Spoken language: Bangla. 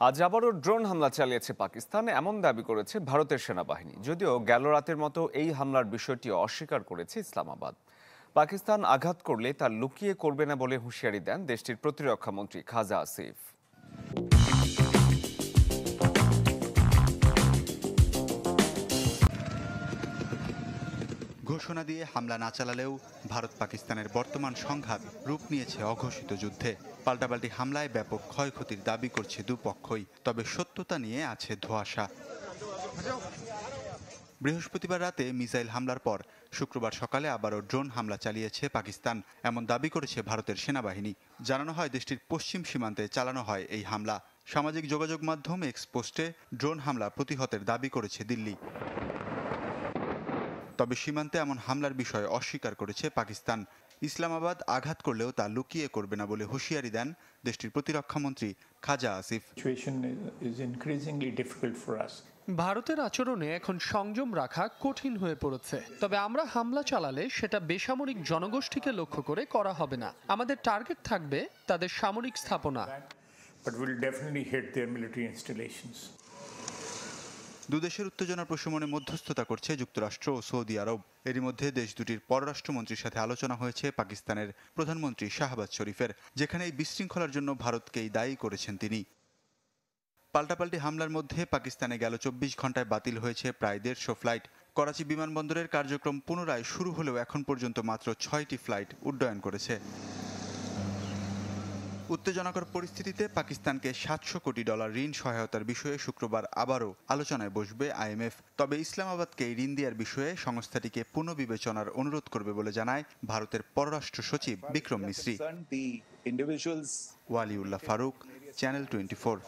আজ আবারও ড্রোন হামলা চালিয়েছে পাকিস্তান, এমন দাবি করেছে ভারতের সেনাবাহিনী। যদিও গেল রাতের মতো এই হামলার বিষয়টি অস্বীকার করেছে ইসলামাবাদ। পাকিস্তান আঘাত করলে তা লুকিয়ে করবে না বলে হুঁশিয়ারি দেন দেশটির প্রতিরক্ষা মন্ত্রী খাজা আসিফ। ঘোষণা দিয়ে হামলা না চালালেও ভারত পাকিস্তানের বর্তমান সংঘাত রূপ নিয়েছে অঘোষিত যুদ্ধে। পাল্টাপাল্টি হামলায় ব্যাপক ক্ষয়ক্ষতির দাবি করছে দুপক্ষই, তবে সত্যতা নিয়ে আছে ধোঁয়াশা। বৃহস্পতিবার রাতে মিসাইল হামলার পর শুক্রবার সকালে আবারও ড্রোন হামলা চালিয়েছে পাকিস্তান, এমন দাবি করেছে ভারতের সেনাবাহিনী। জানানো হয় দেশটির পশ্চিম সীমান্তে চালানো হয় এই হামলা। সামাজিক যোগাযোগ মাধ্যম এক্স পোস্টে ড্রোন হামলা প্রতিহতের দাবি করেছে দিল্লি। তবে সীমান্তে এমন হামলার বিষয়ে অস্বীকার করেছে পাকিস্তান। ইসলামাবাদ আঘাত করলেও তা লুকিয়ে করবে না বলে হুঁশিয়ারি দেন দেশটির প্রতিরক্ষামন্ত্রী খাজা আসিফ। ভারতের আচরণে এখন সংযম রাখা কঠিন হয়ে পড়েছে, তবে আমরা হামলা চালালে সেটা বেসামরিক জনগোষ্ঠীকে লক্ষ্য করে করা হবে না। আমাদের টার্গেট থাকবে তাদের সামরিক স্থাপনা। দুদেশের উত্তেজনা প্রশমনে মধ্যস্থতা করছে যুক্তরাষ্ট্র ও সৌদি আরব। এরই মধ্যে দেশ দুটির পররাষ্ট্রমন্ত্রীর সাথে আলোচনা হয়েছে পাকিস্তানের প্রধানমন্ত্রী শাহবাজ শরীফের, যেখানে এই বিশৃঙ্খলার জন্য ভারতকেই দায়ী করেছেন তিনি। পাল্টাপাল্টি হামলার মধ্যে পাকিস্তানে গেল 24 ঘন্টায় বাতিল হয়েছে প্রায় 150 ফ্লাইট। করাচি বিমানবন্দরের কার্যক্রম পুনরায় শুরু হলেও এখন পর্যন্ত মাত্র 6টি ফ্লাইট উড্ডয়ন করেছে। উত্তেজনাকর পরিস্থিতিতে পাকিস্তানকে $700 কোটি ঋণ সহায়তার বিষয়ে শুক্রবার আবারও আলোচনায় বসবে IMF। তবে ইসলামাবাদকে এই ঋণ দেওয়ার বিষয়ে সংস্থাটিকে পুনর্বিবেচনার অনুরোধ করবে বলে জানায় ভারতের পররাষ্ট্র সচিব বিক্রম মিশ্রি। ওয়ালিউল্লাহ ফারুক, চ্যানেল 24।